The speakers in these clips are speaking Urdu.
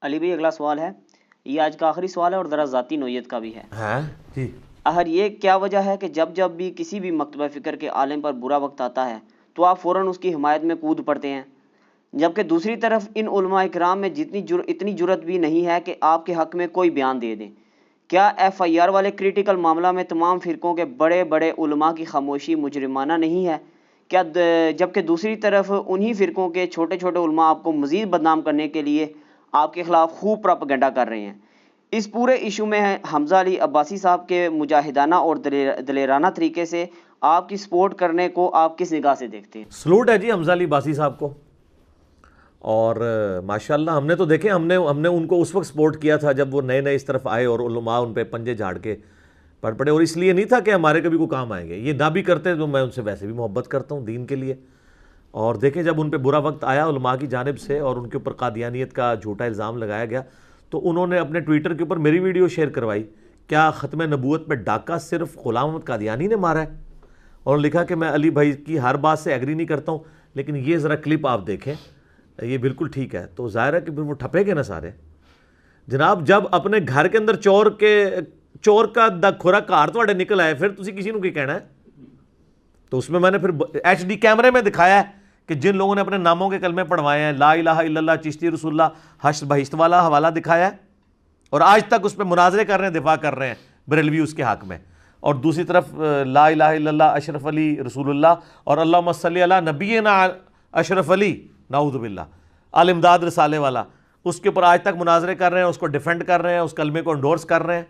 علی بھائی اگلا سوال ہے، یہ آج کا آخری سوال ہے اور ذرا ذاتی نوعیت کا بھی ہے۔ ہاں جی، اہر یہ کیا وجہ ہے کہ جب بھی کسی بھی مکتبہ فکر کے عالم پر برا وقت آتا ہے تو آپ فوراً اس کی حمایت میں کود پڑتے ہیں، جبکہ دوسری طرف ان علماء کرام میں اتنی جرت بھی نہیں ہے کہ آپ کے حق میں کوئی بیان دے دیں؟ کیا ایف آئی آر والے کریٹیکل معاملہ میں تمام فرقوں کے بڑے بڑے علماء کی خاموشی مجرمانہ نہیں ہے؟ کیا جبکہ دوسری طرف انہی فرقوں کے چھوٹے چھوٹے علماء آپ کو مزید بدنام کرنے کے لیے آپ کے خلاف خوب پراپیگنڈا کر رہے ہیں؟ اس پورے ایشو میں حمزہ علی عباسی صاحب کے مجاہدانہ اور دلیرانہ طریقے سے آپ کی سپورٹ کرنے کو آپ کس نگاہ سے دیکھتے ہیں؟ سلوٹ ہے جی حمزہ علی عباسی صاحب کو، اور ماشاءاللہ ہم نے تو دیکھیں، ہم نے ان کو اس وقت سپورٹ کیا تھا جب وہ نئے اس طرف آئے اور علماء ان پہ پنجے جھاڑ کے پڑ پڑے، اور اس لیے نہیں تھا کہ ہمارے کبھی کوئی کام آئیں گے، یہ نہ بھی کرتے تو میں ان سے ویسے بھی محبت کرتا ہوں دین کے لیے۔ اور دیکھیں جب ان پہ برا وقت آیا علماء کی جانب سے اور ان کے اوپر قادیانیت کا جھوٹا الزام لگایا گیا، تو انہوں نے اپنے ٹویٹر کے اوپر میری ویڈیو شیئر کروائی، کیا ختم نبوت پہ ڈاکہ صرف غلام احمد قادیانی نے مارا ہے؟ اور لکھا کہ میں علی بھائی کی ہر بات سے ایگری نہیں کرتا ہوں، لیکن یہ ذرا کلپ آپ دیکھیں، یہ بالکل ٹھیک ہے۔ تو ظاہر ہے کہ پھر وہ ٹھپے گے نا سارے جناب، جب اپنے گھر کے اندر چور کا کھورا کار تواڈے نکل آئے، پھر تسی کسی نو کی کہنا ہے؟ تو اس میں نے پھر ایچ ڈی کیمرے میں دکھایا ہے کہ جن لوگوں نے اپنے ناموں کے کلمے پڑھوائے ہیں، لا الہ الا اللہ چشتی رسول اللہ حشر بہشت والا حوالہ دکھایا ہے، اور آج تک اس پہ مناظرے کر رہے ہیں، دفاع کر رہے ہیں بریلوی اس کے حق میں، اور دوسری طرف لا الہ الا اللہ اشرف علی رسول اللہ اور اللہم صلی علی نبینا اشرف علی نعوذ باللہ آل امداد رسالے والا، اس کے اوپر آج تک مناظرے کر رہے ہیں، اس کو ڈیفینڈ کر رہے ہیں، اس کلمے کو انڈورس کر رہے ہیں،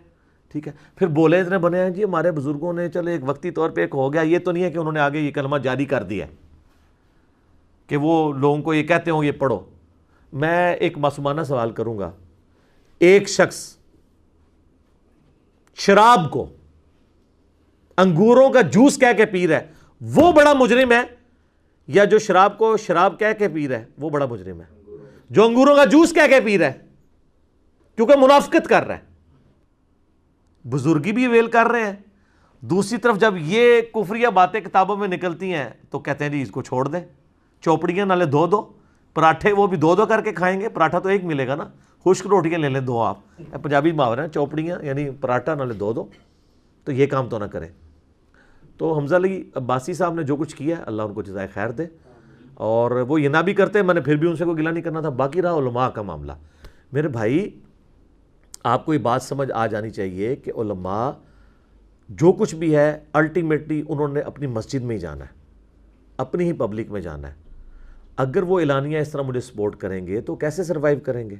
ٹھیک ہے۔ پھر بولے اتنے بنے ہیں جی ہمارے بزرگوں نے، چلو ایک وقتی طور پہ ایک ہو گیا، یہ تو نہیں ہے کہ انہوں نے آگے یہ کلمہ جاری کر دیا ہے کہ وہ لوگوں کو یہ کہتے ہوں یہ پڑھو۔ میں ایک معصومانہ سوال کروں گا، ایک شخص شراب کو انگوروں کا جوس کہہ کے پی رہا ہے وہ بڑا مجرم ہے، یا جو شراب کو شراب کہہ کے پی رہا ہے وہ بڑا مجرم ہے؟ جو انگوروں کا جوس کہہ کے پی رہا ہے، کیونکہ منافقت کر رہا ہے، بزرگی بھی ویل کر رہے ہیں، دوسری طرف جب یہ کفریہ باتیں کتابوں میں نکلتی ہیں تو کہتے ہیں جی اس کو چھوڑ دیں، چوپڑیاں نالے دو پراٹھے وہ بھی دو کر کے کھائیں گے، پراٹھا تو ایک ملے گا نا، خشک روٹیاں لے لیں دو، آپ پنجابی محاورہ ہیں چوپڑیاں یعنی پراٹھا نالے دو، تو یہ کام تو نہ کریں۔ تو حمزہ علی عباسی صاحب نے جو کچھ کیا ہے اللہ ان کو جزائے خیر دے، اور وہ یہ نہ بھی کرتے، میں نے پھر بھی ان سے کوئی گلہ نہیں کرنا تھا۔ باقی رہا علماء کا معاملہ، میرے بھائی آپ کو یہ بات سمجھ آ جانی چاہیے کہ علماء جو کچھ بھی ہے الٹیمیٹلی انہوں نے اپنی مسجد میں ہی جانا ہے، اپنی ہی پبلک میں جانا ہے۔ اگر وہ اعلانیہ اس طرح مجھے سپورٹ کریں گے تو کیسے سروائیو کریں گے؟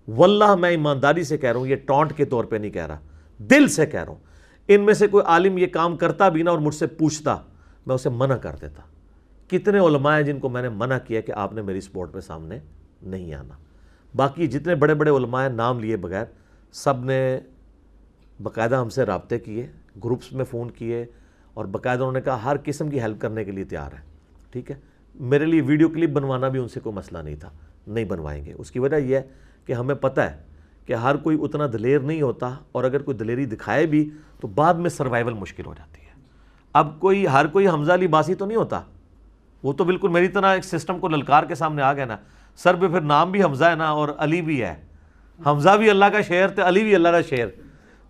واللہ میں ایمانداری سے کہہ رہا ہوں، یہ ٹونٹ کے طور پہ نہیں کہہ رہا، دل سے کہہ رہا ہوں، ان میں سے کوئی عالم یہ کام کرتا بھی نا اور مجھ سے پوچھتا، میں اسے منع کر دیتا۔ کتنے علماء ہیں جن کو میں نے منع کیا کہ آپ نے میری سپورٹ پہ سامنے نہیں آنا۔ باقی جتنے بڑے بڑے علماء ہیں نام لیے بغیر، سب نے باقاعدہ ہم سے رابطے کیے، گروپس میں فون کیے، اور باقاعدہ انہوں نے کہا ہر قسم کی ہیلپ کرنے کے لیے تیار ہے، ٹھیک ہے۔ میرے لیے ویڈیو کلپ بنوانا بھی ان سے کوئی مسئلہ نہیں تھا، نہیں بنوائیں گے۔ اس کی وجہ یہ ہے کہ ہمیں پتہ ہے کہ ہر کوئی اتنا دلیر نہیں ہوتا، اور اگر کوئی دلیری دکھائے بھی تو بعد میں سروائیول مشکل ہو جاتی ہے۔ اب ہر کوئی حمزہ علی عباسی تو نہیں ہوتا، وہ تو بالکل میری طرح ایک سسٹم کو للکار کے سامنے آ گیا نا، سر پہ پھر نام بھی حمزہ ہے نا اور علی بھی ہے، حمزہ بھی اللہ کا شعر تے علی بھی اللہ کا شعر،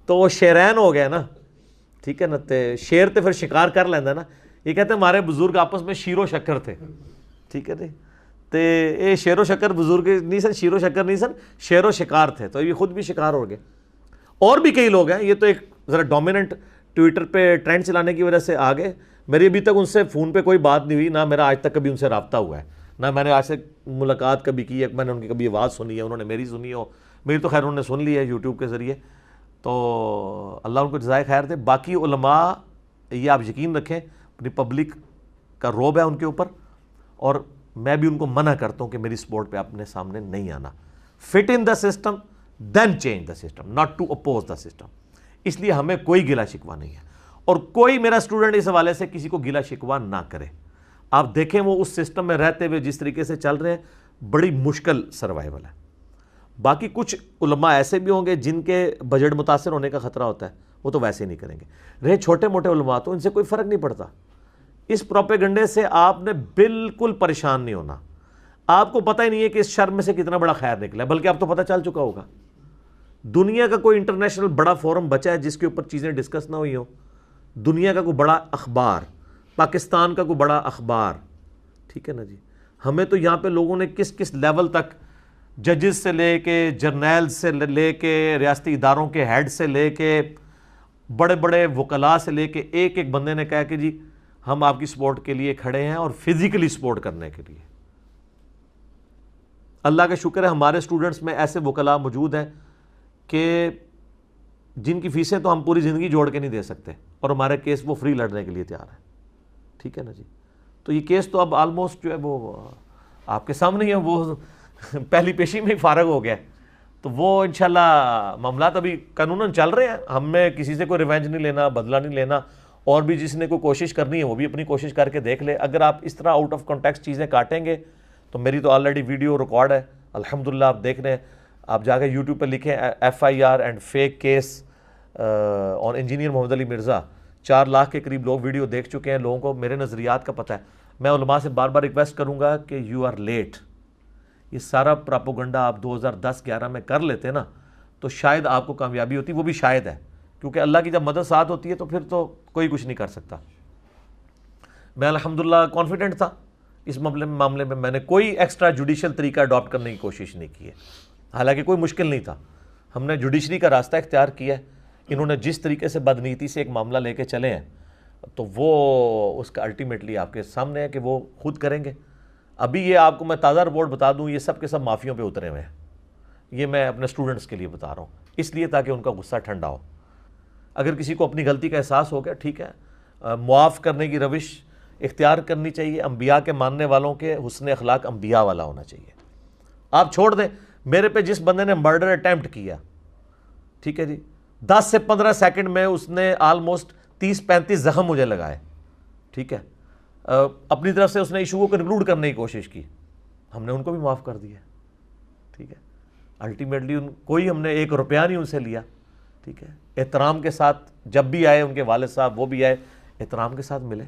تو وہ شعرین ہو گیا نا، ٹھیک ہے نا، تے شعر تے پھر شکار کر لینا نا۔ یہ کہتے ہیں ہمارے بزرگ آپس میں شیر و شکر تھے، ٹھیک ہے جی، تے یہ شیر و شکر بزرگ نہیں سن، شیر و شکر نہیں سن، شعر و شکار تھے، تو یہ خود بھی شکار ہو گئے۔ اور بھی کئی لوگ ہیں، یہ تو ایک ذرا ڈومیننٹ ٹویٹر پہ ٹرینڈ چلانے کی وجہ سے آ گئے۔ میری ابھی تک ان سے فون پہ کوئی بات نہیں ہوئی، نہ میرا آج تک کبھی ان سے رابطہ ہوا ہے، نہ میں نے آج سے ملاقات کبھی کی ہے، میں نے ان کی کبھی آواز سنی ہے، انہوں نے میری سنی ہو، میری تو خیر انہوں نے سن لی ہے یوٹیوب کے ذریعے، تو اللہ ان کو جزائے خیر دے۔ باقی علماء یہ آپ یقین رکھیں اپنی پبلک کا روب ہے ان کے اوپر، اور میں بھی ان کو منع کرتا ہوں کہ میری سپورٹ پہ اپنے سامنے نہیں آنا۔ Fit in the system then change the system, not to oppose the system. اس لیے ہمیں کوئی گلہ شکوہ نہیں ہے، اور کوئی میرا اسٹوڈنٹ اس حوالے سے کسی کو گلہ شکوہ نہ کرے۔ آپ دیکھیں وہ اس سسٹم میں رہتے ہوئے جس طریقے سے چل رہے ہیں، بڑی مشکل سروائیول ہے۔ باقی کچھ علماء ایسے بھی ہوں گے جن کے بجٹ متاثر ہونے کا خطرہ ہوتا ہے، وہ تو ویسے نہیں کریں گے۔ رہے چھوٹے موٹے علماء تو ان سے کوئی فرق نہیں پڑتا۔ اس پروپیگنڈے سے آپ نے بالکل پریشان نہیں ہونا۔ آپ کو پتہ ہی نہیں ہے کہ اس شر میں سے کتنا بڑا خیر نکلا ہے، بلکہ اب تو پتہ چل چکا ہوگا۔ دنیا کا کوئی انٹرنیشنل بڑا فورم بچا ہے جس کے اوپر چیزیں ڈسکس نہ ہوئی ہوں؟ دنیا کا کوئی بڑا اخبار، پاکستان کا کوئی بڑا اخبار، ٹھیک ہے نا جی؟ ہمیں تو یہاں پہ لوگوں نے کس کس لیول تک، ججز سے لے کے جرنیل سے لے کے ریاستی اداروں کے ہیڈ سے لے کے بڑے بڑے وکلاء سے لے کے ایک ایک بندے نے کہا کہ جی ہم آپ کی سپورٹ کے لیے کھڑے ہیں، اور فزیکلی سپورٹ کرنے کے لیے۔ اللہ کا شکر ہے ہمارے سٹوڈنٹس میں ایسے وکلاء موجود ہیں کہ جن کی فیسیں تو ہم پوری زندگی جوڑ کے نہیں دے سکتے، اور ہمارے کیس وہ فری لڑنے کے لیے تیار ہیں، ٹھیک ہے نا جی؟ تو یہ کیس تو اب آلموسٹ جو ہے وہ آپ کے سامنے ہی ہے، وہ پہلی پیشی میں ہی فارغ ہو گیا ہے۔ تو وہ انشاءاللہ معاملات ابھی قانوناً چل رہے ہیں، ہم میں کسی سے کوئی ریونج نہیں لینا، بدلہ نہیں لینا، اور بھی جس نے کوئی کوشش کرنی ہے وہ بھی اپنی کوشش کر کے دیکھ لے۔ اگر آپ اس طرح آؤٹ آف کانٹیکسٹ چیزیں کاٹیں گے تو میری تو آلریڈی ویڈیو ریکارڈ ہے الحمدللہ، آپ دیکھ رہے ہیں، آپ جا کے یوٹیوب پہ لکھیں FIR and fake case on engineer Muhammad Ali Mirza, 4 lakh کے قریب لوگ ویڈیو دیکھ چکے ہیں، لوگوں کو میرے نظریات کا پتہ ہے۔ میں علماء سے بار بار ریکویسٹ کروں گا کہ یو آر لیٹ، یہ سارا پراپوگنڈا آپ 2010-11 میں کر لیتے نا تو شاید آپ کو کامیابی ہوتی، وہ بھی شاید ہے، کیونکہ اللہ کی جب مدد ساتھ ہوتی ہے تو پھر تو کوئی کچھ نہیں کر سکتا۔ میں الحمدللہ کانفیڈنٹ تھا اس معاملے میں، میں نے کوئی ایکسٹرا جوڈیشل طریقہ اڈاپٹ کرنے کی کوشش نہیں کی ہے، حالانکہ کوئی مشکل نہیں تھا۔ ہم نے جوڈیشری کا راستہ اختیار کیا ہے، انہوں نے جس طریقے سے بدنیتی سے ایک معاملہ لے کے چلے ہیں تو وہ اس کا الٹیمیٹلی آپ کے سامنے ہے کہ وہ خود کریں گے۔ ابھی یہ آپ کو میں تازہ رپورٹ بتا دوں، یہ سب کے سب معافیوں پہ اترے ہوئے ہیں، یہ میں اپنے سٹوڈنٹس کے لیے بتا رہا ہوں، اس لیے تاکہ ان کا غصہ ٹھنڈا ہو۔ اگر کسی کو اپنی غلطی کا احساس ہو گیا، ٹھیک ہے، معاف کرنے کی روش اختیار کرنی چاہیے۔ انبیاء کے ماننے والوں کے حسن اخلاق انبیاء والا ہونا چاہیے۔ آپ چھوڑ دیں، میرے پہ جس بندے نے مرڈر اٹیمپٹ کیا، ٹھیک ہے جی، 10 سے 15 سیکنڈ میں اس نے آلموسٹ 30-35 زخم مجھے لگائے، ٹھیک ہے، اپنی طرف سے اس نے ایشو کو کنکلوڈ کرنے کی کوشش کی، ہم نے ان کو بھی معاف کر دیا، ٹھیک ہے۔ الٹیمیٹلی کوئی ہم نے 1 روپیہ نہیں ان سے لیا، ٹھیک ہے، احترام کے ساتھ جب بھی آئے ان کے والد صاحب وہ بھی آئے، احترام کے ساتھ ملے۔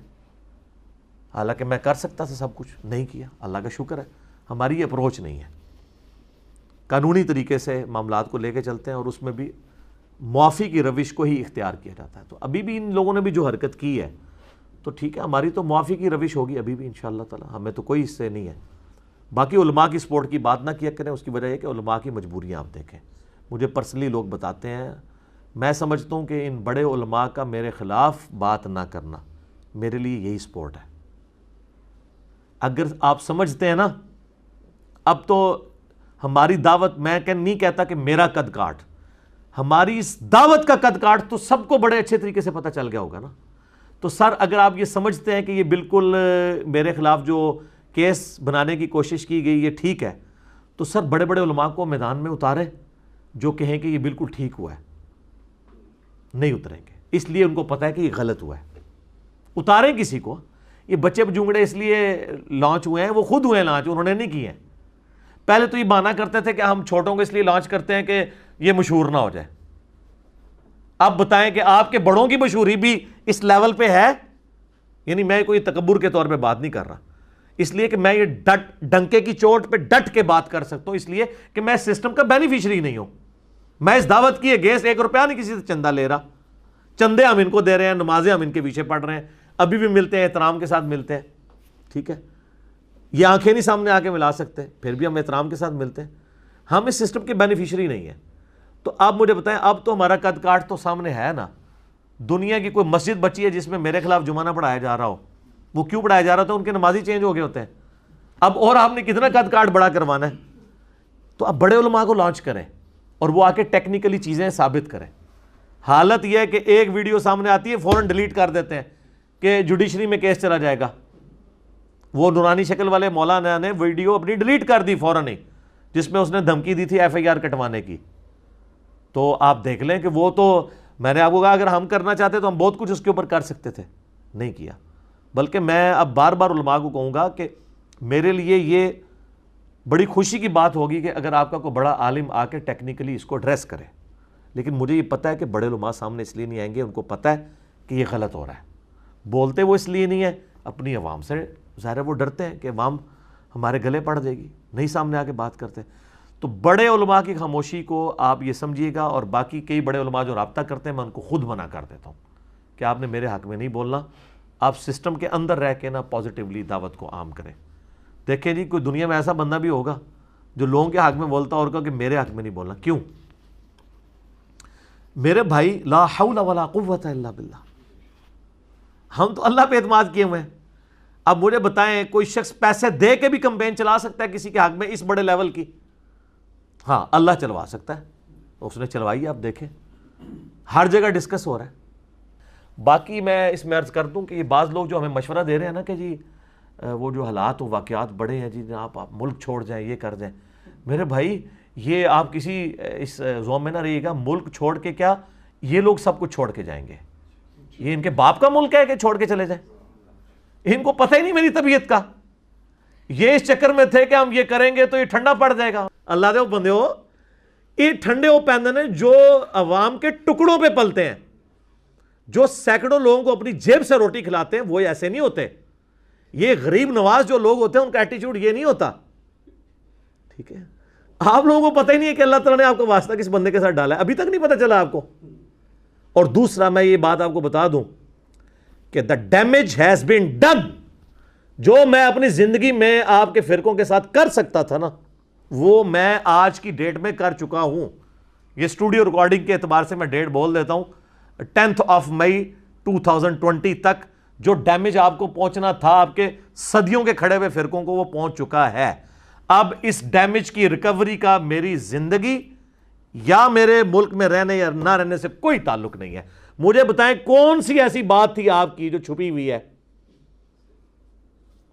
حالانکہ میں کر سکتا تھا سب کچھ، نہیں کیا، اللہ کا شکر ہے ہماری یہ اپروچ نہیں ہے، قانونی طریقے سے معاملات کو لے کے چلتے ہیں، اور اس میں بھی معافی کی روش کو ہی اختیار کیا جاتا ہے۔ تو ابھی بھی ان لوگوں نے بھی جو حرکت کی ہے تو ٹھیک ہے، ہماری تو معافی کی روش ہوگی ابھی بھی انشاءاللہ تعالی، ہمیں تو کوئی اس سے نہیں ہے۔ باقی علماء کی سپورٹ کی بات نہ کیا کریں، اس کی وجہ یہ کہ علماء کی مجبوریاں آپ دیکھیں، مجھے پرسنلی لوگ بتاتے ہیں، میں سمجھتا ہوں کہ ان بڑے علماء کا میرے خلاف بات نہ کرنا میرے لیے یہی سپورٹ ہے۔ اگر آپ سمجھتے ہیں نا، اب تو ہماری دعوت، میں نہیں کہتا کہ میرا قد کاٹ، ہماری اس دعوت کا قد کاٹ تو سب کو بڑے اچھے طریقے سے پتہ چل گیا ہوگا نا۔ تو سر اگر آپ یہ سمجھتے ہیں کہ یہ بالکل میرے خلاف جو کیس بنانے کی کوشش کی گئی یہ ٹھیک ہے، تو سر بڑے بڑے علماء کو میدان میں اتاریں جو کہیں کہ یہ بالکل ٹھیک ہوا ہے، نہیں اتریں گے، اس لیے ان کو پتہ ہے کہ یہ غلط ہوا ہے۔ اتاریں کسی کو، یہ بچے بجونگڑے اس لیے لانچ ہوئے ہیں، وہ خود ہوئے ہیں لانچ، انہوں نے نہیں کیے ہیں۔ پہلے تو یہ بہانہ کرتے تھے کہ ہم چھوٹوں کو اس لیے لانچ کرتے ہیں کہ یہ مشہور نہ ہو جائے۔ اب بتائیں کہ آپ کے بڑوں کی مشہوری بھی اس لیول پہ ہے، یعنی میں کوئی تکبر کے طور پہ بات نہیں کر رہا، اس لیے کہ میں یہ ڈنکے کی چوٹ پہ ڈٹ کے بات کر سکتا ہوں، اس لیے کہ میں سسٹم کا بینیفیشری نہیں ہوں، میں اس دعوت کی اگینسٹ 1 روپیہ نہیں کسی سے چندہ لے رہا، چندے ہم ان کو دے رہے ہیں، نمازیں ہم ان کے پیچھے پڑھ رہے ہیں، ابھی بھی ملتے ہیں، احترام کے ساتھ ملتے ہیں، ٹھیک ہے، یہ آنکھیں نہیں سامنے آ کے ملا سکتے، پھر بھی ہم احترام کے ساتھ ملتے ہیں، ہم اس سسٹم کے بینیفیشری نہیں ہیں۔ تو آپ مجھے بتائیں، اب تو ہمارا قد کاٹ تو سامنے ہے نا، دنیا کی کوئی مسجد بچی ہے جس میں میرے خلاف جمعہ نہ پڑھایا جا رہا ہو، وہ کیوں پڑھایا جا رہا تھا؟ ان کے نمازی چینج ہو گئے ہوتے ہیں، اب اور آپ نے کتنا قد کاٹ بڑا کروانا ہے؟ تو اب بڑے علماء کو لانچ کریں اور وہ آ کے ٹیکنیکلی چیزیں ثابت کریں۔ حالت یہ ہے کہ ایک ویڈیو سامنے آتی ہے فوراً ڈیلیٹ کر دیتے ہیں کہ جوڈیشری میں کیس چلا جائے گا۔ وہ نورانی شکل والے مولانا نے ویڈیو اپنی ڈیلیٹ کر دی فوراً ہی، جس میں اس نے دھمکی دی تھی FIR کٹوانے کی۔ تو آپ دیکھ لیں کہ وہ تو میں نے آپ کو کہا اگر ہم کرنا چاہتے تو ہم بہت کچھ اس کے اوپر کر سکتے تھے، نہیں کیا۔ بلکہ میں اب بار بار علماء کو کہوں گا کہ میرے لیے یہ بڑی خوشی کی بات ہوگی کہ اگر آپ کا کوئی بڑا عالم آ کے ٹیکنیکلی اس کو ایڈریس کرے، لیکن مجھے یہ پتہ ہے کہ بڑے علماء سامنے اس لیے نہیں آئیں گے، ان کو پتہ ہے کہ یہ غلط ہو رہا ہے، بولتے وہ اس لیے نہیں ہے، اپنی عوام سے ظاہر ہے وہ ڈرتے ہیں کہ عوام ہمارے گلے پڑ جائے گی، نہیں سامنے آ کے بات کرتے. تو بڑے علماء کی خاموشی کو آپ یہ سمجھیے گا، اور باقی کئی بڑے علماء جو رابطہ کرتے ہیں میں ان کو خود منع کر دیتا ہوں کہ آپ نے میرے حق میں نہیں بولنا. آپ سسٹم کے اندر رہ کے نا پازیٹیولی دعوت کو عام کریں. دیکھیں جی کوئی دنیا میں ایسا بندہ بھی ہوگا جو لوگوں کے حق میں بولتا اور کہا کہ میرے حق میں نہیں بولنا. کیوں؟ میرے بھائی لا حول ولا قوت الا باللہ، ہم تو اللہ پہ اعتماد کیے ہوئے ہیں. اب مجھے بتائیں کوئی شخص پیسے دے کے بھی کمپین چلا سکتا ہے کسی کے حق میں اس بڑے لیول کی؟ ہاں اللہ چلوا سکتا ہے، اس نے چلوائی. آپ دیکھیں ہر جگہ ڈسکس ہو رہا ہے. باقی میں اس میں عرض کر دوں کہ یہ بعض لوگ جو ہمیں مشورہ دے رہے ہیں نا کہ جی وہ جو حالات و واقعات بڑے ہیں جی آپ ملک چھوڑ جائیں، یہ کر جائیں. میرے بھائی یہ آپ کسی اس زوم میں نہ رہیے گا. ملک چھوڑ کے کیا، یہ لوگ سب کچھ چھوڑ کے جائیں گے. یہ ان کے باپ کا ملک ہے کہ چھوڑ کے چلے جائیں؟ ان کو پتہ ہی نہیں میری طبیعت کا. یہ اس چکر میں تھے کہ ہم یہ کریں گے تو یہ ٹھنڈا پڑ جائے گا. اللہ دے بندے ہو، یہ ٹھنڈے وہ پیندن ہیں جو عوام کے ٹکڑوں پہ پلتے ہیں، جو سینکڑوں لوگوں کو اپنی جیب سے روٹی کھلاتے ہیں. وہ ایسے نہیں ہوتے. یہ غریب نواز جو لوگ ہوتے ہیں ان کا ایٹیچیوڈ یہ نہیں ہوتا. ٹھیک ہے، آپ لوگوں کو پتہ ہی نہیں ہے کہ اللہ تعالیٰ نے آپ کو واسطہ کس بندے کے ساتھ ڈالا ہے. ابھی تک نہیں پتہ چلا آپ کو. اور دوسرا میں یہ بات آپ کو بتا دوں کہ the damage has been done. جو میں اپنی زندگی میں آپ کے فرقوں کے ساتھ کر سکتا تھا نا، وہ میں آج کی ڈیٹ میں کر چکا ہوں. یہ اسٹوڈیو ریکارڈنگ کے اعتبار سے میں ڈیٹ بول دیتا ہوں، 10 مئی 2020 تک جو ڈیمیج آپ کو پہنچنا تھا آپ کے صدیوں کے کھڑے ہوئے فرقوں کو، وہ پہنچ چکا ہے. اب اس ڈیمیج کی ریکوری کا میری زندگی یا میرے ملک میں رہنے یا نہ رہنے سے کوئی تعلق نہیں ہے. مجھے بتائیں کون سی ایسی بات تھی آپ کی جو چھپی ہوئی ہے؟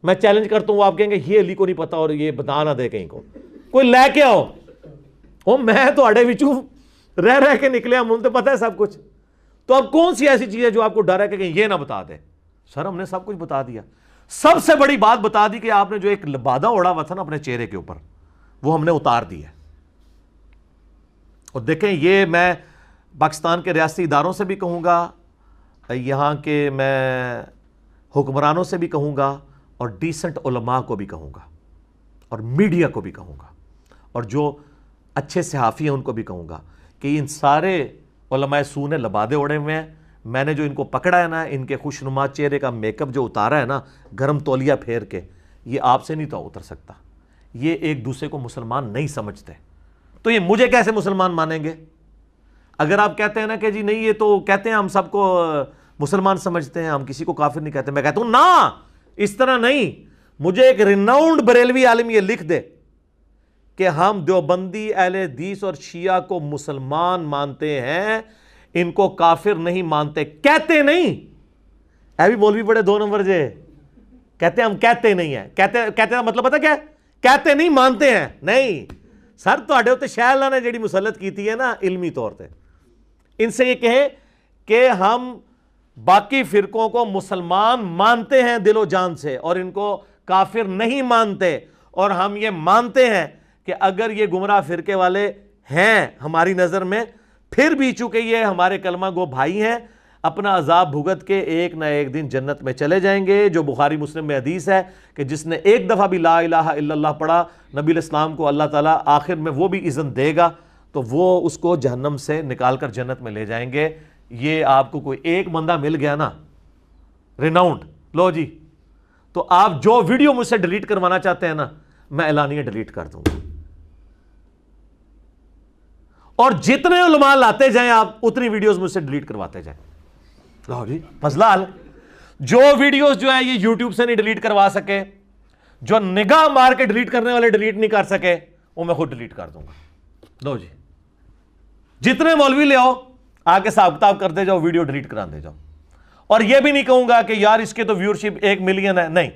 میں چیلنج کرتا ہوں، آپ کہیں گے یہ علی کو نہیں پتا اور یہ بتا نہ دے کہیں کو. کوئی لے کے آؤ. میں تو اڑے وچوں رہ رہ کے نکلے، ہم تو پتہ ہے سب کچھ. تو اب کون سی ایسی چیز ہے جو آپ کو ڈر ہے کہ کہیں یہ نہ بتا دے؟ سر ہم نے سب کچھ بتا دیا. سب سے بڑی بات بتا دی کہ آپ نے جو ایک لبادہ اڑا ہوا تھا نا اپنے چہرے کے اوپر، وہ ہم نے اتار دیا. اور دیکھیں یہ میں پاکستان کے ریاستی اداروں سے بھی کہوں گا، یہاں کے میں حکمرانوں سے بھی کہوں گا، اور ڈیسنٹ علماء کو بھی کہوں گا، اور میڈیا کو بھی کہوں گا، اور جو اچھے صحافی ہیں ان کو بھی کہوں گا کہ ان سارے علماء سو نے لبادے اڑے ہوئے ہیں. میں نے جو ان کو پکڑا ہے نا، ان کے خوشنما چہرے کا میک اپ جو اتارا ہے نا گرم تولیہ پھیر کے، یہ آپ سے نہیں تو اتر سکتا. یہ ایک دوسرے کو مسلمان نہیں سمجھتے، تو یہ مجھے کیسے مسلمان مانیں گے؟ اگر آپ کہتے ہیں نا کہ جی نہیں یہ تو کہتے ہیں ہم سب کو مسلمان سمجھتے ہیں، ہم کسی کو کافر نہیں کہتے، میں کہتا ہوں نا اس طرح نہیں. مجھے ایک ریناؤنڈ بریلوی عالم یہ لکھ دے کہ ہم دیوبندی اہل حدیث اور شیعہ کو مسلمان مانتے ہیں، ان کو کافر نہیں مانتے. کہتے نہیں. بھی مولوی بڑے 2 نمبر جے کہتے ہیں ہم کہتے نہیں ہیں. کہتے مطلب پتا کیا؟ کہتے نہیں، مانتے ہیں. نہیں سر، تواڈے اوتے شاہ اللہ نے جیڑی مسلط کیتی ہے نا علمی طور پہ، ان سے یہ کہیں کہ ہم باقی فرقوں کو مسلمان مانتے ہیں دل و جان سے اور ان کو کافر نہیں مانتے. اور ہم یہ مانتے ہیں کہ اگر یہ گمراہ فرقے والے ہیں ہماری نظر میں، پھر بھی چونکہ یہ ہمارے کلمہ گو بھائی ہیں، اپنا عذاب بھگت کے ایک نہ ایک دن جنت میں چلے جائیں گے. جو بخاری مسلم میں حدیث ہے کہ جس نے ایک دفعہ بھی لا الہ الا اللہ پڑھا، نبی الاسلام کو اللہ تعالیٰ آخر میں وہ بھی اذن دے گا تو وہ اس کو جہنم سے نکال کر جنت میں لے جائیں گے. یہ آپ کو کوئی ایک بندہ مل گیا نا ریناؤنڈ، لو جی، تو آپ جو ویڈیو مجھ سے ڈیلیٹ کروانا چاہتے ہیں نا، میں اعلانیہ ڈیلیٹ کر دوں گا. اور جتنے علماء لاتے جائیں آپ اتنی ویڈیوز مجھ سے ڈیلیٹ کرواتے جائیں. لو جی مسئلہ حل. جو ویڈیوز جو ہیں یہ یوٹیوب سے نہیں ڈیلیٹ کروا سکے، جو نگاہ مار کے ڈیلیٹ کرنے والے ڈیلیٹ نہیں کر سکے، وہ میں خود ڈیلیٹ کر دوں گا. لو جی جتنے مولوی لے آؤ، آگے حساب کتاب کرتے جاؤ، ویڈیو ڈیلیٹ کرا دے جاؤ. اور یہ بھی نہیں کہوں گا کہ یار اس کے تو ویورشپ 1 ملین ہے. نہیں،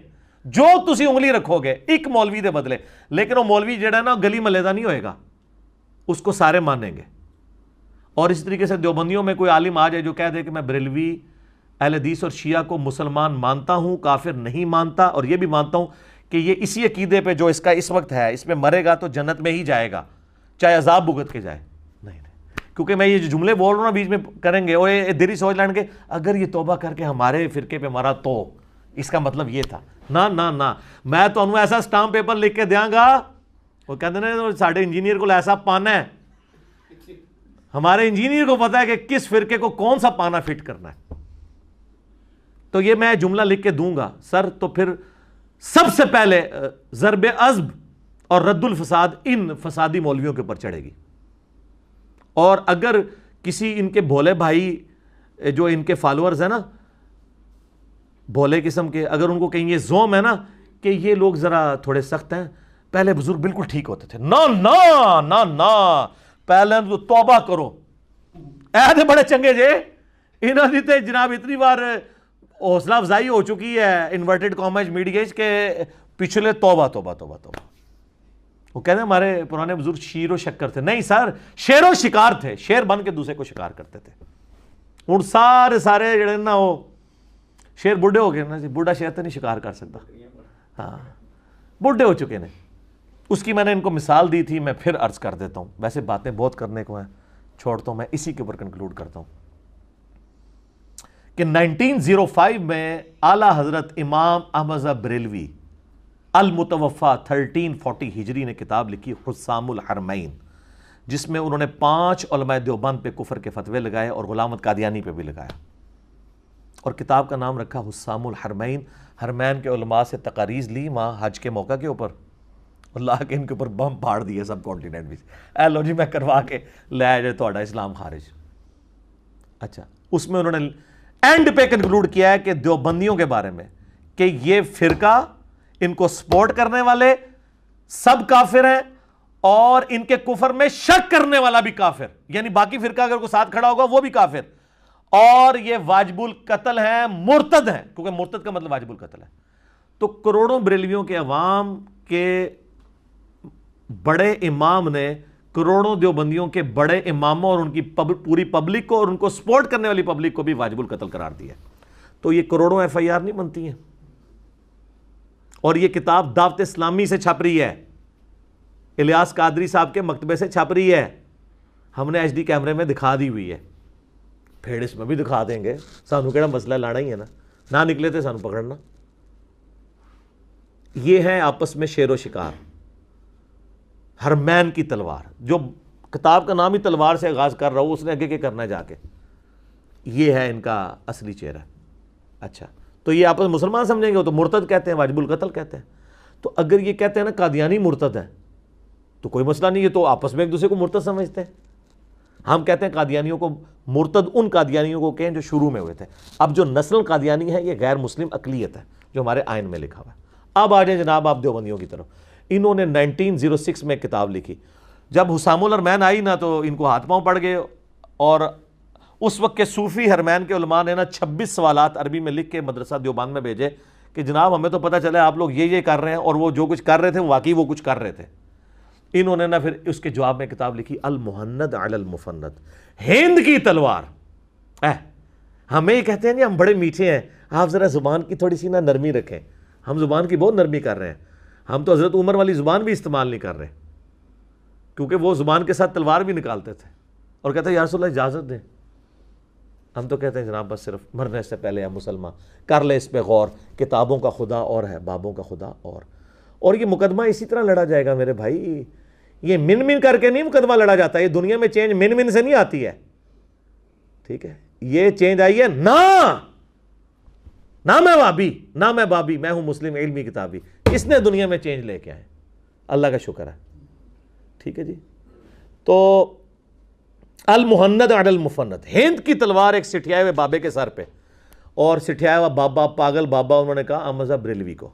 جو تسی انگلی رکھو گے ایک مولوی دے بدلے، لیکن وہ مولوی جڑا ہے نا گلی محلے دا نہیں ہوئے گا، اس کو سارے مانیں گے. اور اس طریقے سے دیوبندیوں میں کوئی عالم آ جائے جو کہہ دے کہ میں بریلوی اہل حدیث اور شیعہ کو مسلمان مانتا ہوں، کافر نہیں مانتا، اور یہ بھی مانتا ہوں کہ یہ اسی عقیدے پہ جو اس کا اس وقت ہے، اس میں مرے گا تو جنت میں ہی جائے گا چاہے عذاب بھگت کے جائے. نہیں، کیونکہ میں یہ جو جملے بول رہا ہوں نا بیچ میں کریں گے وہ دری سوچ لیں گے اگر یہ توبہ کر کے ہمارے فرقے پہ مرا تو اس کا مطلب یہ تھا. نہ نہ نہ میں تو ایسا سٹامپ پیپر لکھ کے دیاں گا وہ کہتے ہیں ساڈے انجینئر کو ایسا پانا ہے, ہمارے انجینئر کو پتا ہے کہ کس فرقے کو کون سا پانا فٹ کرنا ہے. تو یہ میں جملہ لکھ کے دوں گا سر, تو پھر سب سے پہلے ضرب عضب اور رد الفساد ان فسادی مولویوں کے اوپر چڑھے گی. اور اگر کسی ان کے بھولے بھائی جو ان کے فالوورز ہیں نا, بھولے قسم کے, اگر ان کو کہیں یہ زوم ہے نا کہ یہ لوگ ذرا تھوڑے سخت ہیں, پہلے بزرگ بالکل ٹھیک ہوتے تھے, نہ پہلے تو توبہ کرو, ایسے بڑے چنگے جے انہوں نے تے جناب اتنی بار حوصلہ افزائی ہو چکی ہے انورٹڈ کامرس میڈیا کے پچھلے توبہ. وہ کہتے ہیں ہمارے پرانے بزرگ شیر و شکر تھے. نہیں سر, شیر و شکار تھے, شیر بن کے دوسرے کو شکار کرتے تھے. ہوں سارے جڑے نا وہ شیر بڈھے ہو گئے نا جی, بڈھا شیر تو نہیں شکار کر سکتا, ہاں بڈھے ہو چکے ہیں. اس کی میں نے ان کو مثال دی تھی, میں پھر عرض کر دیتا ہوں, ویسے باتیں بہت کرنے کو ہیں, چھوڑتا ہوں, میں اسی کے اوپر کنکلوڈ کرتا ہوں کہ 1905 میں اعلیٰ حضرت امام احمد بریلوی المتوفا 1340 ہجری نے کتاب لکھی حسام الحرمین, جس میں انہوں نے 5 علماء دیوبند پہ کفر کے فتوے لگائے اور غلام احمد قادیانی پہ بھی لگایا, اور کتاب کا نام رکھا حسام الحرمین. حرمین کے علماء سے تقاریض لی وہاں حج کے موقع کے اوپر, اللہ کے ان کے اوپر بم پھاڑ دیے سب کانٹیننٹ میں, اے لو جی میں کروا کے لے جائے تھوڑا اسلام خارج. اچھا, اس میں انہوں نے اینڈ پہ کنکلوڈ کیا ہے کہ دیوبندیوں کے بارے میں کہ یہ فرقہ, ان کو سپورٹ کرنے والے سب کافر ہیں, اور ان کے کفر میں شک کرنے والا بھی کافر, یعنی باقی فرقہ اگر کوئی ساتھ کھڑا ہوگا وہ بھی کافر, اور یہ واجب القتل ہیں, مرتد ہیں, کیونکہ مرتد کا مطلب واجب القتل ہے. تو کروڑوں بریلویوں کے عوام کے بڑے امام نے کروڑوں دیوبندیوں کے بڑے اماموں اور ان کی پوری پبلک کو اور ان کو سپورٹ کرنے والی پبلک کو بھی واجب القتل قرار دیا. تو یہ کروڑوں ایف آئی آر نہیں بنتی ہیں, اور یہ کتاب دعوت اسلامی سے چھپ رہی ہے, الیاس قادری صاحب کے مکتبے سے چھپ رہی ہے, ہم نے ایچ ڈی کیمرے میں دکھا دی ہوئی ہے, پھر اس میں بھی دکھا دیں گے, سانو کیڑا مسئلہ لانا ہی ہے نا, نہ نکلے تھے سانو پکڑنا. یہ ہے آپس میں شیر و شکار, حرمین کی تلوار, جو کتاب کا نام ہی تلوار سے آغاز کر رہا ہوں, اس نے آگے کیا کرنا ہے جا کے, یہ ہے ان کا اصلی چہرہ. اچھا, تو یہ آپس مسلمان سمجھیں گے, وہ تو مرتد کہتے ہیں, واجب القتل کہتے ہیں. تو اگر یہ کہتے ہیں نا قادیانی مرتد ہے تو کوئی مسئلہ نہیں ہے, تو آپس میں ایک دوسرے کو مرتد سمجھتے ہیں. ہم کہتے ہیں قادیانیوں کو مرتد ان قادیانیوں کو کہیں جو شروع میں ہوئے تھے. اب جو نسل قادیانی ہے یہ غیر مسلم اقلیت ہے جو ہمارے آئین میں لکھا ہوا ہے. اب آ جائیں جناب آپ دیوبندیوں کی طرف. انہوں نے 1906 میں کتاب لکھی. جب حسام الحرمین آئی نا تو ان کو ہاتھ پاؤں پڑ گئے, اور اس وقت کے صوفی حرمین کے علماء نے نا 26 سوالات عربی میں لکھ کے مدرسہ دیوبند میں بھیجے کہ جناب ہمیں تو پتہ چلا آپ لوگ یہ کر رہے ہیں, اور وہ جو کچھ کر رہے تھے واقعی وہ کچھ کر رہے تھے. انہوں نے نا پھر اس کے جواب میں کتاب لکھی المہند علی المفند, ہند کی تلوار. ہمیں یہ کہتے ہیں کہ ہم بڑے میٹھے ہیں, آپ ذرا زبان کی تھوڑی سی نا نرمی رکھیں. ہم زبان کی بہت نرمی کر رہے ہیں, ہم تو حضرت عمر والی زبان بھی استعمال نہیں کر رہے, کیونکہ وہ زبان کے ساتھ تلوار بھی نکالتے تھے اور کہتے ہیں یا رسول اللہ اجازت دیں. ہم تو کہتے ہیں جناب بس صرف مرنے سے پہلے یا مسلمان کر لے اس پہ غور, کتابوں کا خدا اور ہے, بابوں کا خدا اور یہ مقدمہ اسی طرح لڑا جائے گا میرے بھائی. یہ من کر کے نہیں مقدمہ لڑا جاتا, یہ دنیا میں چینج من سے نہیں آتی ہے, ٹھیک ہے. یہ چینج آئی ہے نہ میں وابی نہ میں بابی, میں ہوں مسلم علمی کتابی. اس نے دنیا میں چینج لے کے آئے, اللہ کا شکر ہے, ٹھیک ہے جی. تو المہند علی المفند, ہند کی تلوار ایک سٹھیائے ہوئے بابے کے سر پہ, اور سٹھیایا ہوا بابا, پاگل بابا, انہوں نے کہا احمد بریلوی کو.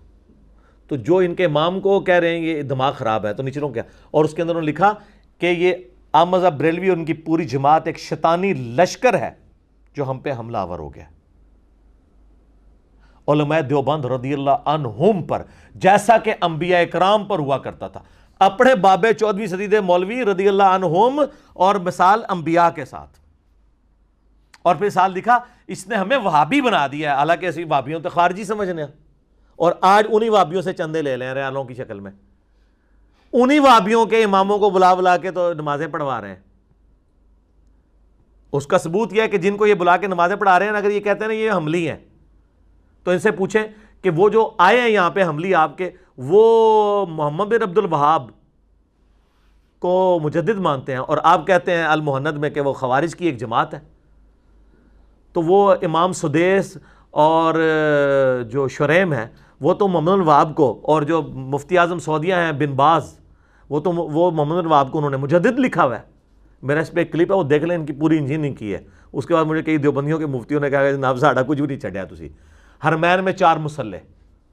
تو جو ان کے امام کو کہہ رہے ہیں یہ دماغ خراب ہے, تو نیچروں کیا, اور اس کے اندر انہوں نے لکھا کہ یہ احمد بریلوی اور ان کی پوری جماعت ایک شیطانی لشکر ہے جو ہم پہ حملہ آور ہو گیا. علماء دیوبند رضی اللہ عنہم پر جیسا کہ انبیاء اکرام پر ہوا کرتا تھا, اپنے بابے 14ویں صدی دے مولوی رضی اللہ عنہم اور مثال انبیاء کے ساتھ. اور پھر سال لکھا اس نے ہمیں وہابی بنا دیا ہے, حالانکہ ایسی وہابیوں تو خارجی سمجھنے ہیں, اور آج انہی وہابیوں سے چندے لے لیں ریالوں کی شکل میں, انہی وہابیوں کے اماموں کو بلا کے تو نمازیں پڑھوا رہے ہیں. اس کا ثبوت یہ ہے کہ جن کو یہ بلا کے نمازیں پڑھا رہے ہیں, اگر یہ کہتے ہیں نا یہ حملی ہیں, تو ان سے پوچھیں کہ وہ جو آئے ہیں یہاں پہ حملی آپ کے، وہ محمد بن عبد الوہاب کو مجدد مانتے ہیں، اور آپ کہتے ہیں المہند میں کہ وہ خوارج کی ایک جماعت ہے، تو وہ امام سدیس اور جو شریم ہے وہ تو محمد بن الوہاب کو، اور جو مفتی اعظم سعودیہ ہیں بن باز، وہ محمد بن الوہاب کو انہوں نے مجدد لکھا ہوا ہے۔ میرا اس پہ ایک کلپ ہے، وہ دیکھ لیں، ان کی پوری انجینئرنگ کی ہے۔ اس کے بعد مجھے کئی دیوبندیوں کے مفتیوں نے کہا کہ جناب ساڑھا کچھ بھی نہیں چڑھیا تسی، حرمین میں 4 مسلح،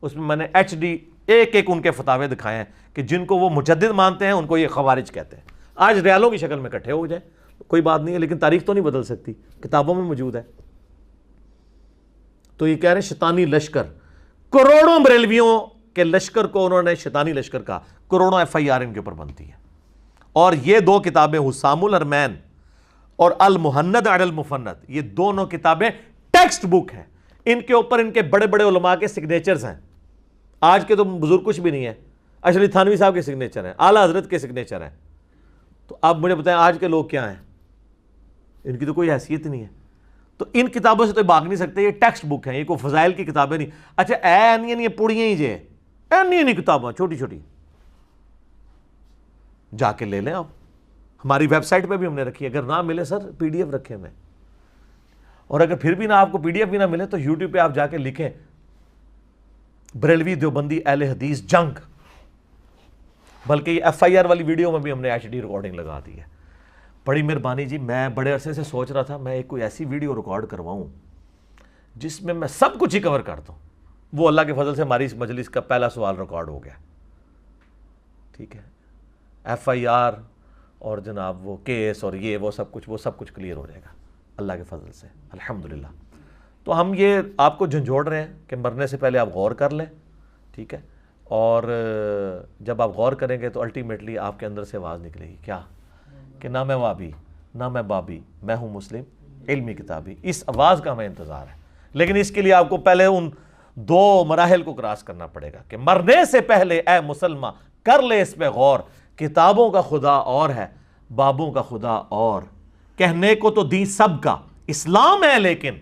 اس میں نے HD ایک ان کے فتاوے دکھائے ہیں کہ جن کو وہ مجدد مانتے ہیں ان کو یہ خوارج کہتے ہیں۔ آج ریالوں کی شکل میں اکٹھے ہو جائیں کوئی بات نہیں ہے، لیکن تاریخ تو نہیں بدل سکتی، کتابوں میں موجود ہے۔ تو یہ کہہ رہے ہیں شیطانی لشکر، کروڑوں بریلویوں کے لشکر کو انہوں نے شیطانی لشکر کہا، کروڑوں FIR ان کے اوپر بنتی ہے۔ اور یہ 2 کتابیں حسام الحرمین اور المہند علی المفند، یہ دونوں کتابیں ٹیکسٹ بک ہیں، ان کے اوپر ان کے بڑے بڑے علماء کے سگنیچرز ہیں۔ آج کے تو بزرگ کچھ بھی نہیں ہیں، اشرف تھانوی صاحب کے سگنیچر ہیں، اعلیٰ حضرت کے سگنیچر ہیں۔ تو اب مجھے بتائیں آج کے لوگ کیا ہیں؟ ان کی تو کوئی حیثیت نہیں ہے۔ تو ان کتابوں سے تو بھاگ نہیں سکتے، یہ ٹیکسٹ بک ہیں، یہ کوئی فضائل کی کتابیں نہیں۔ اچھا نہیں پڑھیاں ہی جے نہیں کتابیں چھوٹی چھوٹی، جا کے لے لیں آپ، ہماری ویب سائٹ پہ بھی ہم نے رکھی ہے، اگر نہ ملے سر PDF رکھے میں، اور اگر پھر بھی نہ آپ کو PDF بھی نہ ملے تو YouTube پہ آپ جا کے لکھیں بریلوی دیوبندی اہل حدیث جنگ، بلکہ یہ FIR والی ویڈیو میں بھی ہم نے HD ریکارڈنگ لگا دی ہے۔ بڑی مہربانی جی، میں بڑے عرصے سے سوچ رہا تھا میں ایک کوئی ایسی ویڈیو ریکارڈ کرواؤں جس میں سب کچھ ہی کور کر دوں۔ وہ اللہ کے فضل سے ہماری اس مجلس کا پہلا سوال ریکارڈ ہو گیا، ٹھیک ہے، FIR اور جناب وہ کیس اور یہ وہ سب کچھ کلیئر ہو جائے گا اللہ کے فضل سے الحمدللہ۔ تو ہم یہ آپ کو جھنجھوڑ رہے ہیں کہ مرنے سے پہلے آپ غور کر لیں، ٹھیک ہے، اور جب آپ غور کریں گے تو الٹیمیٹلی آپ کے اندر سے آواز نکلے گی کیا کہ نہ میں وابی نہ میں بابی، میں ہوں مسلم علمی کتابی۔ اس آواز کا ہمیں انتظار ہے، لیکن اس کے لیے آپ کو پہلے ان 2 مراحل کو کراس کرنا پڑے گا کہ مرنے سے پہلے اے مسلمان کر لے اس پہ غور، کتابوں کا خدا اور ہے، بابوں کا خدا اور، کہنے کو تو دین سب کا اسلام ہے، لیکن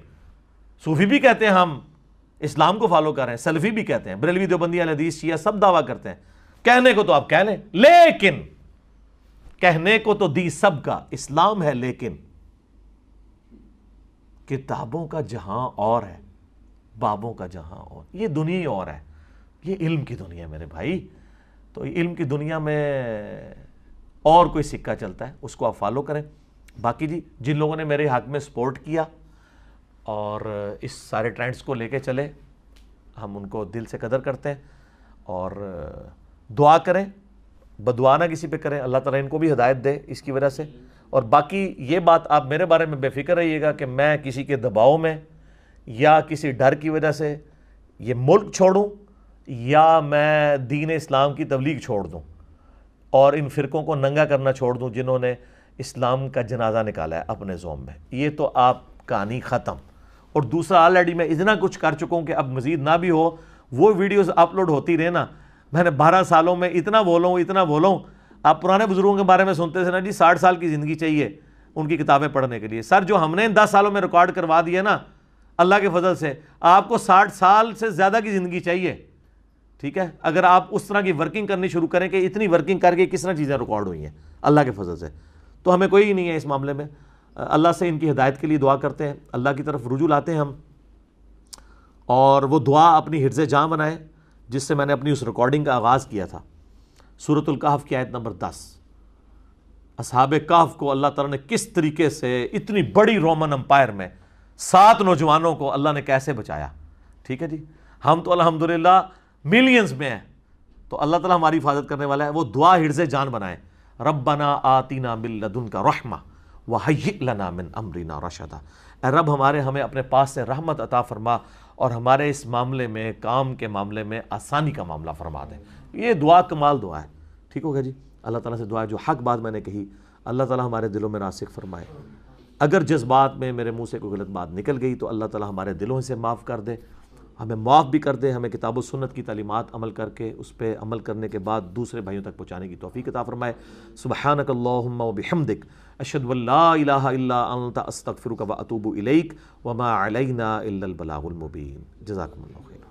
صوفی بھی کہتے ہیں ہم اسلام کو فالو کر رہے ہیں، سلفی بھی کہتے ہیں، بریلوی دیوبندی اہل حدیث شیعہ سب دعویٰ کرتے ہیں، کہنے کو تو آپ کہہ لیں، لیکن کہنے کو تو دی سب کا اسلام ہے، لیکن کتابوں کا جہاں اور ہے، بابوں کا جہاں اور، یہ دنیا ہی اور ہے، یہ علم کی دنیا ہے میرے بھائی۔ تو علم کی دنیا میں اور کوئی سکہ چلتا ہے، اس کو آپ فالو کریں۔ باقی جی جن لوگوں نے میرے حق میں سپورٹ کیا اور اس سارے ٹرینڈز کو لے کے چلے، ہم ان کو دل سے قدر کرتے ہیں، اور دعا کریں، بدعا نہ کسی پہ کریں، اللہ تعالیٰ ان کو بھی ہدایت دے اس کی وجہ سے۔ اور باقی یہ بات آپ میرے بارے میں بے فکر رہیے گا کہ میں کسی کے دباؤ میں یا کسی ڈر کی وجہ سے یہ ملک چھوڑوں یا میں دین اسلام کی تبلیغ چھوڑ دوں اور ان فرقوں کو ننگا کرنا چھوڑ دوں جنہوں نے اسلام کا جنازہ نکالا ہے اپنے زوم میں، یہ تو آپ کہانی ختم۔ اور دوسرا آلریڈی میں اتنا کچھ کر چکا ہوں کہ اب مزید نہ بھی ہو، وہ ویڈیوز اپلوڈ ہوتی رہے نا، میں نے 12 سالوں میں اتنا بولوں۔ آپ پرانے بزرگوں کے بارے میں سنتے تھے نا جی 60 سال کی زندگی چاہیے ان کی کتابیں پڑھنے کے لیے، سر جو ہم نے ان 10 سالوں میں ریکارڈ کروا دیا نا اللہ کے فضل سے، آپ کو 60 سال سے زیادہ کی زندگی چاہیے، ٹھیک ہے، اگر آپ اس طرح کی ورکنگ کرنی شروع کریں کہ اتنی ورکنگ کر کے کس طرح چیزیں ریکارڈ ہوئی ہیں اللہ کے فضل سے۔ تو ہمیں کوئی نہیں ہے اس معاملے میں، اللہ سے ان کی ہدایت کے لیے دعا کرتے ہیں، اللہ کی طرف رجوع لاتے ہیں ہم، اور وہ دعا اپنی حفظ جاں بنائے جس سے میں نے اپنی اس ریکارڈنگ کا آغاز کیا تھا۔ سورۃ الکہف کی آیت نمبر 10، اصحاب کہف کو اللہ تعالیٰ نے کس طریقے سے اتنی بڑی رومن امپائر میں 7 نوجوانوں کو اللہ نے کیسے بچایا، ٹھیک ہے جی، ہم تو الحمدللہ ملینز میں ہیں، تو اللہ تعالیٰ ہماری حفاظت کرنے والا ہے۔ وہ دعا حرز جان بنائیں، ربنا آتینا من لدنک رحمہ وہیئ لنا من امرنا رشدا، اے رب ہمیں اپنے پاس سے رحمت عطا فرما اور ہمارے اس معاملے میں، کام کے معاملے میں آسانی کا معاملہ فرما دیں۔ یہ دعا کمال دعا ہے، ٹھیک ہو گیا جی۔ اللہ تعالیٰ سے دعا ہے جو حق بات میں نے کہی اللہ تعالیٰ ہمارے دلوں میں راسخ فرمائے، اگر جذبات میں میرے منہ سے کوئی غلط بات نکل گئی تو اللہ تعالیٰ ہمارے دلوں سے معاف کر دے، ہمیں معاف بھی کر دے، ہمیں کتاب و سنت کی تعلیمات عمل کر کے اس پہ عمل کرنے کے بعد دوسرے بھائیوں تک پہنچانے کی توفیق عطا فرمائے۔ سبحانک اللہم وبحمدک، اشہد ان لا الہ الا انت، استغفرک واتوب الیک، وما علینا الا البلاغ المبین۔ جزاکم اللہ خیر۔